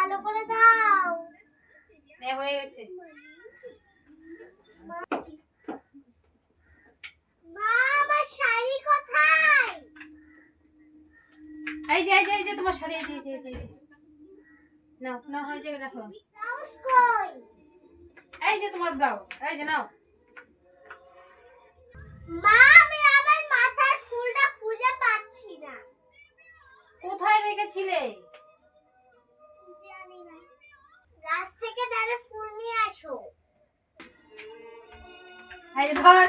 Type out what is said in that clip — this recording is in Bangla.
ভালো করে দাও। নে হয়ে গেছে। মা আমার শাড়ি কোথায়? এই যে তোমার শাড়ি, এই যে নাও নাও, হয়ে যাবে, রাখো। ব্লাউজ কই? এই যে তোমার ব্লাউজ, এই যে নাও। মা আমি আমার মাথার ফুলটা খুঁজে পাচ্ছি না। কোথায় রেখেছিলে? জানি না। গাছ থেকে তাহলে ফুল নিয়ে আসো। এই যে ধর।